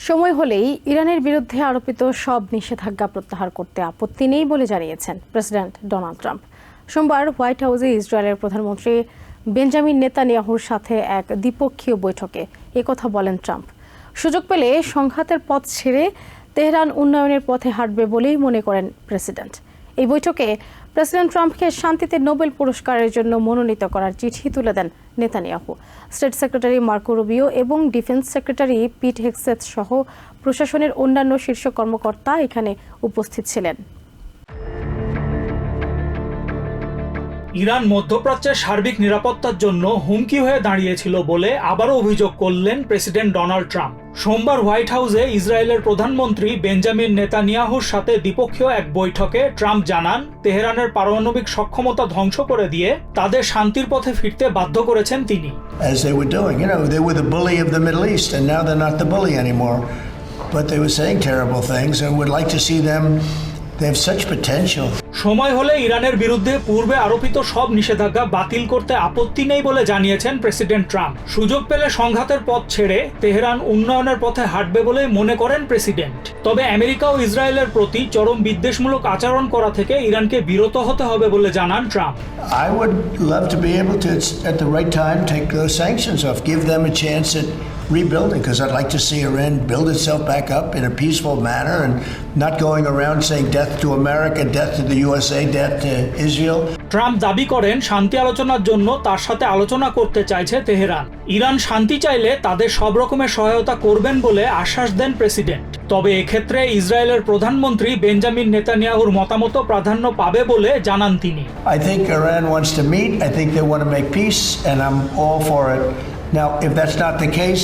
সময় হলেই ইরানের বিরুদ্ধে আরোপিত সব নিষেধাজ্ঞা প্রত্যাহার করতে আপত্তি নেই বলে জানিয়েছেন প্রেসিডেন্ট ডোনাল্ড ট্রাম্প। সোমবার হোয়াইট হাউসে ইসরায়েলের প্রধানমন্ত্রী বেঞ্জামিন নেতানিয়াহুর সাথে এক দ্বিপক্ষীয় বৈঠকে একথা বলেন ট্রাম্প। সুযোগ পেলে সংঘাতের পথ ছেড়ে তেহরান উন্নয়নের পথে হাঁটবে বলেই মনে করেন প্রেসিডেন্ট। এই বৈঠকে প্রেসিডেন্ট ট্রাম্পকে শান্তিতে নোবেল পুরস্কারের জন্য মনোনীত করার চিঠি তুলে দেন Netanyahu. State secretary Marco Rubio এবং ডিফেন্স সেক্রেটারি পিট হেগসেথ সহ প্রশাসনের অন্যান্য শীর্ষ কর্মকর্তা এখানে উপস্থিত ছিলেন। ইরান মধ্যপ্রাচ্যের সার্বিক নিরাপত্তার জন্য হুমকি হয়ে দাঁড়িয়েছিল বলে আবারও অভিযোগ করলেন প্রেসিডেন্ট ডোনাল্ড ট্রাম্প। সোমবার হোয়াইট হাউসে ইসরায়েলের প্রধানমন্ত্রী বেঞ্জামিন নেতানিয়াহুর সাথে দ্বিপক্ষীয় এক বৈঠকে ট্রাম্প জানান, তেহরানের পারমাণবিক সক্ষমতা ধ্বংস করে দিয়ে তাদের শান্তির পথে ফিরতে বাধ্য করেছেন তিনি। As they were doing, they were the bully of the Middle East, and now they're not the bully anymore. But they were saying terrible things, and would like to see them. They have such potential. সময় হলে ইরানের বিরুদ্ধে পূর্বে আরোপিত সব নিষেধাজ্ঞা বাতিল করতে আপত্তি নেই বলে জানিয়েছেন প্রেসিডেন্ট ট্রাম্প। সুযোগ পেলে সংঘাতের পথ ছেড়ে তেহরান উন্নয়নের পথে হাঁটবে বলে মনে করেন প্রেসিডেন্ট। তবে আমেরিকা ও ইসরায়েলের প্রতি চরম বিদ্বেষমূলক আচরণ করা থেকে ইরানকে বিরত হতে হবে বলে জানান Trump. I would love to be able to, at the right time, take those sanctions off, give them a chance at rebuilding, because I'd like to see Iran build itself back up in a peaceful manner and not going around saying death to America, death to the USA, death to Israel. Trump দাবি করেন, শান্তি আলোচনার জন্য তার সাথে আলোচনা করতে চাইছে তেহরান। ইরান শান্তি চাইলে তাদের সব রকমের সহায়তা করবেন বলে আশ্বাস দেন প্রেসিডেন্ট। তবে এক্ষেত্রে ইসরায়েলের প্রধানমন্ত্রী বেঞ্জামিন নেতানিয়াহুর মতামত প্রাধান্য পাবে বলে জানান তিনি। I think Iran wants to meet. I think they want to make peace, and I'm all for it. Now, if that's not the case,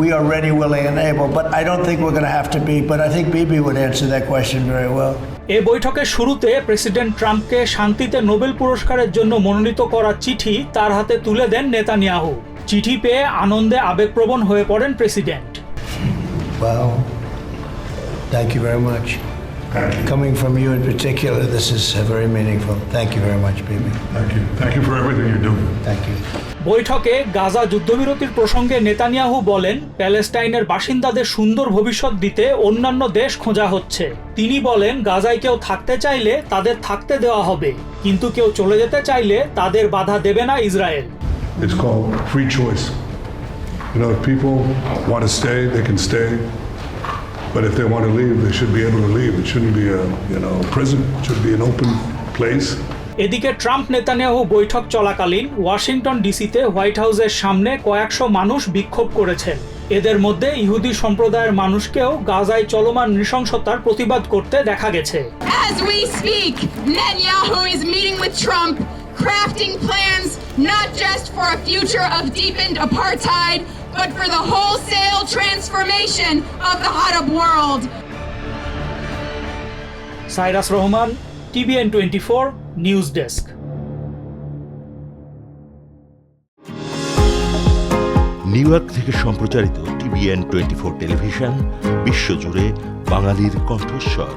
we are ready, willing, and able. But I don't think we're going to have to be. But I think Bibi would answer that question very well. এই বৈঠকের শুরুতে president ট্রাম্পকে শান্তিতে Nobel পুরস্কারের জন্য মনোনীত করার চিঠি তার হাতে তুলে দেন নেতানিয়াহু। চিঠি পেয়ে আনন্দে আবেগপ্রবণ হয়ে পড়েন president. Wow. Thank you very much. Coming from you in particular, this is very meaningful. Thank you very much, Bibi. Thank you. Thank you for everything you're doing. Thank you. বৈঠকে গাজা যুদ্ধবিরতির প্রসঙ্গে Netanyahu বলেন, প্যালেস্টাইনের বাসিন্দাদের সুন্দর ভবিষ্যৎ দিতে অন্যান্য দেশ খোঁজা হচ্ছে। তিনি বলেন, গাজায় কেউ থাকতে চাইলে তাদের থাকতে দেওয়া হবে, কিন্তু কেউ চলে যেতে চাইলে তাদের বাধা দেবে না Israel. It's called free choice. If people want to stay, they can stay. But if they want to leave, they should be able to leave. It shouldn't be a prison. It should be an open place. এদিকে Trump Netanyahu বৈঠক চলাকালীন Washington ডিসিতে white হাউসের সামনে কয়েকশো মানুষ বিক্ষোভ করেছেন। এদের মধ্যে ইহুদি সম্প্রদায়ের মানুষকেও গাজায় চলমান নৃশংসতার প্রতিবাদ করতে দেখা গেছে। As we speak, Netanyahu is meeting with Trump, crafting plans not just for a future of deepened apartheid, but for the wholesale transformation of the Arab world. Cyrus Rahman, TVN 24 news desk. New York থেকে সম্প্রচারিত TVN 24 television বিশ্বজুড়ে বাঙালির কণ্ঠস্বর।